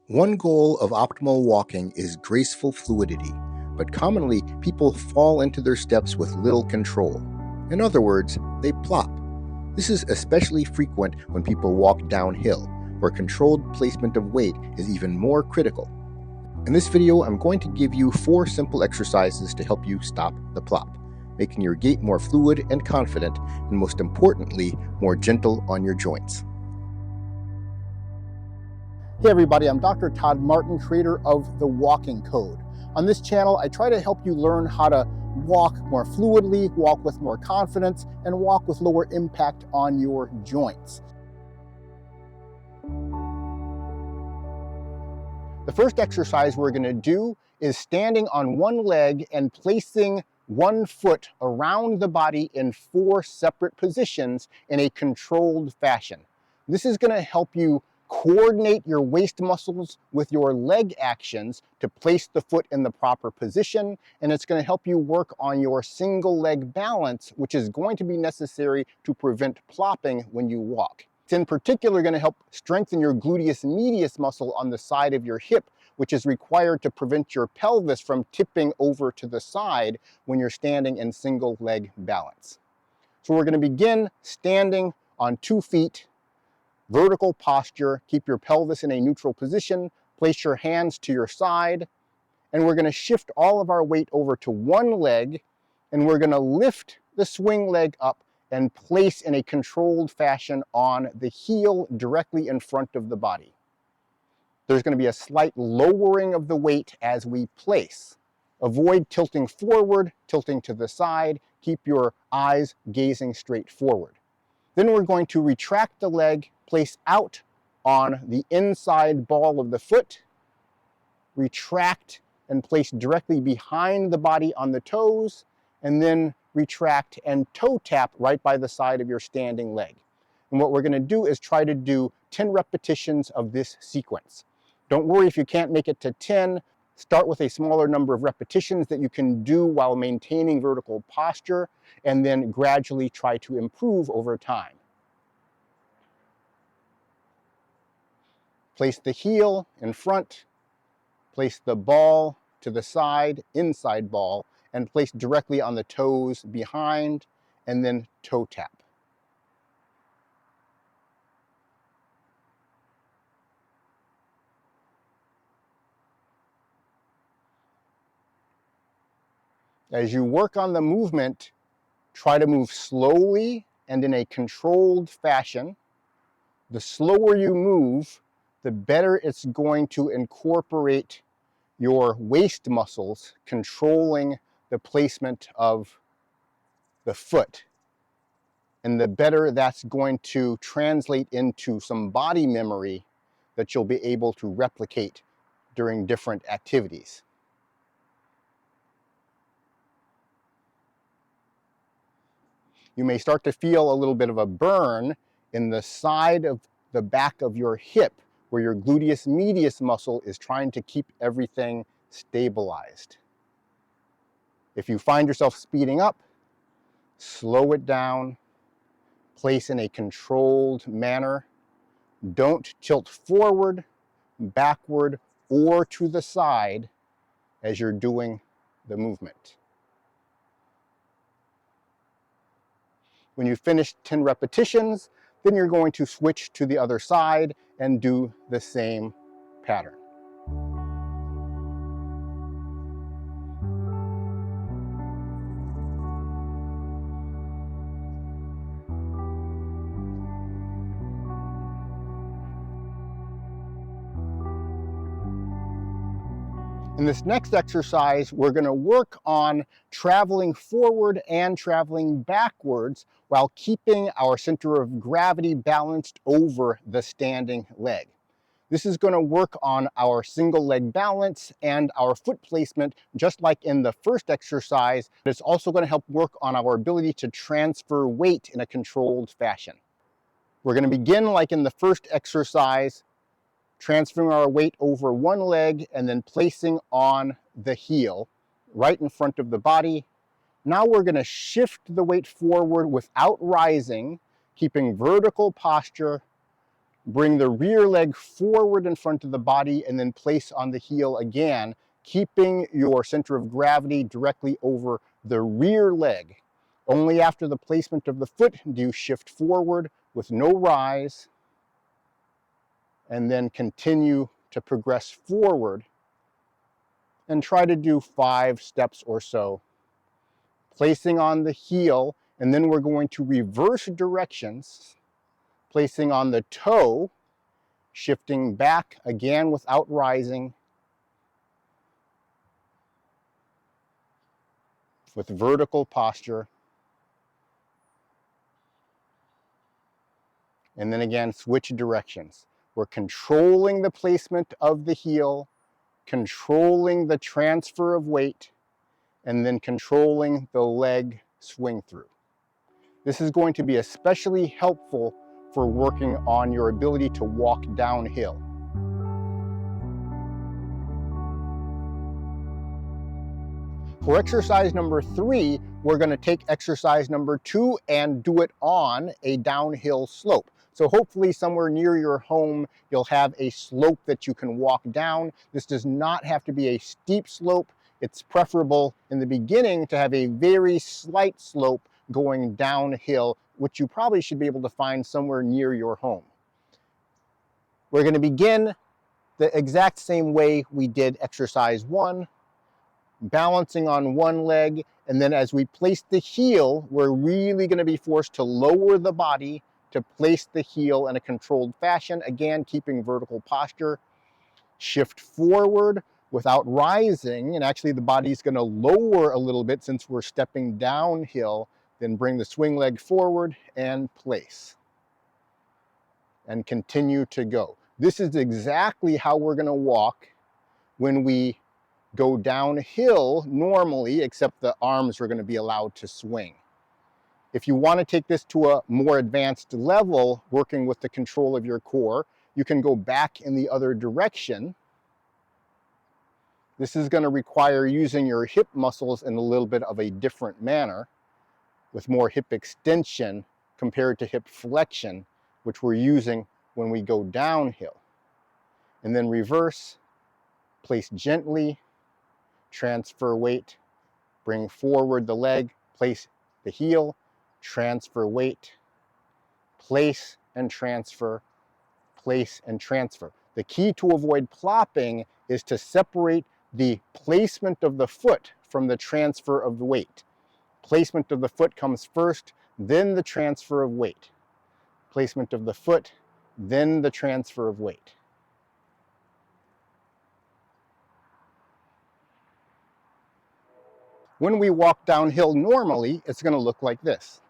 One goal of optimal walking is graceful fluidity, but commonly people fall into their steps with little control. In other words, they plop. This is especially frequent when people walk downhill, where controlled placement of weight is even more critical. In this video, I'm going to give you 4 simple exercises to help you stop the plop, making your gait more fluid and confident, and most importantly, more gentle on your joints. Hey everybody, I'm Dr. Todd Martin, creator of The Walking Code. On this channel, I try to help you learn how to walk more fluidly, walk with more confidence, and walk with lower impact on your joints. The first exercise we're going to do is standing on one leg and placing one foot around the body in 4 separate positions in a controlled fashion. This is going to help you coordinate your waist muscles with your leg actions to place the foot in the proper position, and it's going to help you work on your single leg balance, which is going to be necessary to prevent plopping when you walk. It's in particular going to help strengthen your gluteus medius muscle on the side of your hip, which is required to prevent your pelvis from tipping over to the side when you're standing in single leg balance. So we're going to begin standing on 2 feet, vertical posture, keep your pelvis in a neutral position, place your hands to your side, and we're going to shift all of our weight over to one leg, and we're going to lift the swing leg up and place in a controlled fashion on the heel directly in front of the body. There's going to be a slight lowering of the weight as we place. Avoid tilting forward, tilting to the side. Keep your eyes gazing straight forward. Then we're going to retract the leg, place out on the inside ball of the foot, retract and place directly behind the body on the toes, and then retract and toe tap right by the side of your standing leg. And what we're going to do is try to do 10 repetitions of this sequence. Don't worry if you can't make it to 10. Start with a smaller number of repetitions that you can do while maintaining vertical posture, and then gradually try to improve over time. Place the heel in front, place the ball to the side, inside ball, and place directly on the toes behind, and then toe tap. As you work on the movement, try to move slowly and in a controlled fashion. The slower you move, the better it's going to incorporate your waist muscles controlling the placement of the foot. And the better that's going to translate into some body memory that you'll be able to replicate during different activities. You may start to feel a little bit of a burn in the side of the back of your hip, where your gluteus medius muscle is trying to keep everything stabilized. If you find yourself speeding up, slow it down, place in a controlled manner. Don't tilt forward, backward, or to the side as you're doing the movement. When you finish 10 repetitions, then you're going to switch to the other side and do the same pattern. In this next exercise, we're going to work on traveling forward and traveling backwards while keeping our center of gravity balanced over the standing leg. This is going to work on our single leg balance and our foot placement, just like in the first exercise. It's also going to help work on our ability to transfer weight in a controlled fashion. We're going to begin like in the first exercise, transferring our weight over one leg and then placing on the heel right in front of the body. Now we're going to shift the weight forward without rising, keeping vertical posture, Bring the rear leg forward in front of the body and then place on the heel again, keeping your center of gravity directly over the rear leg. Only after the placement of the foot do you shift forward with no rise, and then continue to progress forward and try to do 5 steps or so. Placing on the heel, and then we're going to reverse directions, placing on the toe, shifting back again without rising, with vertical posture, and then again switch directions. We're controlling the placement of the heel, controlling the transfer of weight, and then controlling the leg swing through. This is going to be especially helpful for working on your ability to walk downhill. For exercise number 3, we're going to take exercise number 2 and do it on a downhill slope. So hopefully somewhere near your home, you'll have a slope that you can walk down. This does not have to be a steep slope. It's preferable in the beginning to have a very slight slope going downhill, which you probably should be able to find somewhere near your home. We're going to begin the exact same way we did exercise 1, balancing on one leg, and then as we place the heel, we're really going to be forced to lower the body to place the heel in a controlled fashion, again keeping vertical posture. Shift forward without rising, and actually the body's going to lower a little bit since we're stepping downhill. Then bring the swing leg forward and place, and continue to go. This is exactly how we're going to walk when we go downhill normally, except the arms are going to be allowed to swing. If you want to take this to a more advanced level, working with the control of your core, you can go back in the other direction. This is going to require using your hip muscles in a little bit of a different manner, with more hip extension compared to hip flexion, which we're using when we go downhill. And then reverse, place gently, transfer weight, bring forward the leg, place the heel, transfer weight, place and transfer, place and transfer. The key to avoid plopping is to separate the placement of the foot from the transfer of the weight. Placement of the foot comes first, then the transfer of weight. Placement of the foot, then the transfer of weight. When we walk downhill normally, it's going to look like this.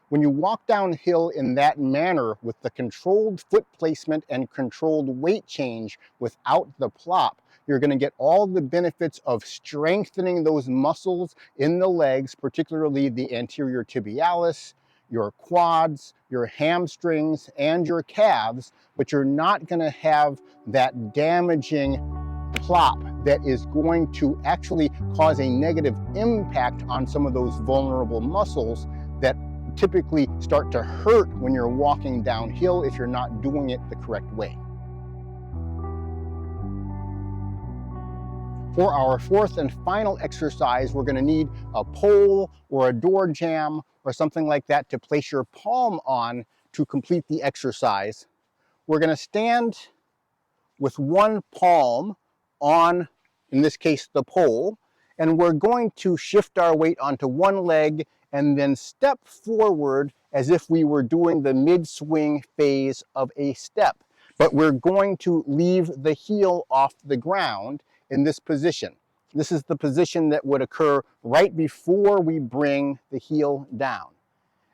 When you walk downhill in that manner with the controlled foot placement and controlled weight change without the plop, you're going to get all the benefits of strengthening those muscles in the legs, particularly the anterior tibialis, your quads, your hamstrings, and your calves, but you're not going to have that damaging plop that is going to actually cause a negative impact on some of those vulnerable muscles that typically start to hurt when you're walking downhill if you're not doing it the correct way. For our 4th and final exercise, we're going to need a pole or a door jamb or something like that to place your palm on to complete the exercise. We're going to stand with one palm on, in this case, the pole, and we're going to shift our weight onto one leg and then step forward as if we were doing the mid-swing phase of a step. But we're going to leave the heel off the ground in this position. This is the position that would occur right before we bring the heel down.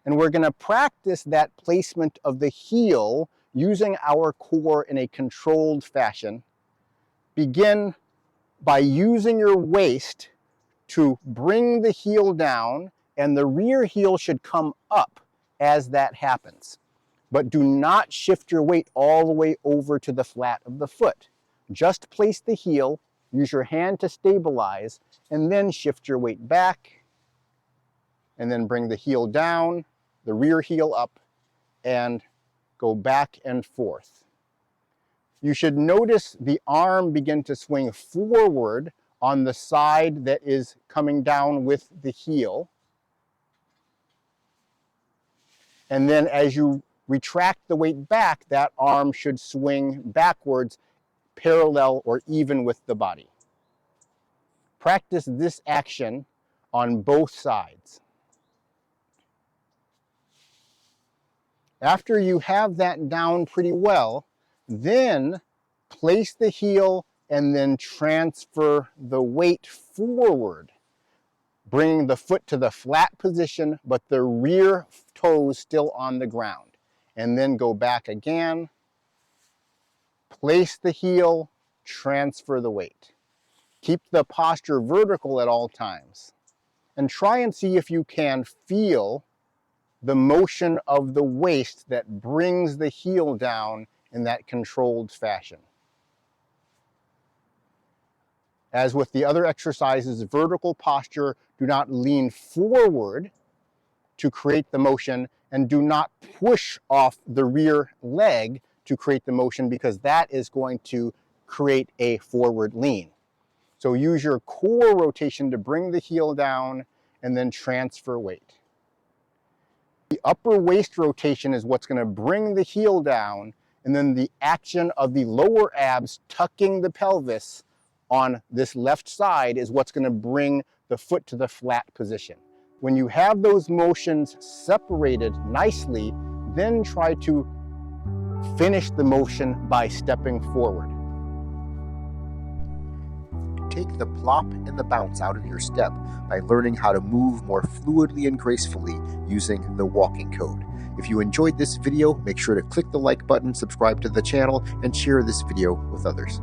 And we're going to practice that placement of the heel using our core in a controlled fashion. Begin by using your waist to bring the heel down, and the rear heel should come up as that happens. But do not shift your weight all the way over to the flat of the foot. Just place the heel, use your hand to stabilize, and then shift your weight back, and then bring the heel down, the rear heel up and go back and forth. You should notice the arm begin to swing forward on the side that is coming down with the heel. And then as you retract the weight back, that arm should swing backwards, parallel or even with the body. Practice this action on both sides. After you have that down pretty well, then place the heel and then transfer the weight forward, bringing the foot to the flat position, but the rear toes still on the ground. And then go back again, place the heel, transfer the weight. Keep the posture vertical at all times. And try and see if you can feel the motion of the waist that brings the heel down in that controlled fashion. As with the other exercises, vertical posture, do not lean forward to create the motion, and do not push off the rear leg to create the motion, because that is going to create a forward lean. So use your core rotation to bring the heel down and then transfer weight. The upper waist rotation is what's going to bring the heel down, and then the action of the lower abs tucking the pelvis on this left side is what's going to bring the foot to the flat position. When you have those motions separated nicely, then try to finish the motion by stepping forward. Take the plop and the bounce out of your step by learning how to move more fluidly and gracefully using the walking code. If you enjoyed this video, make sure to click the like button, subscribe to the channel, and share this video with others.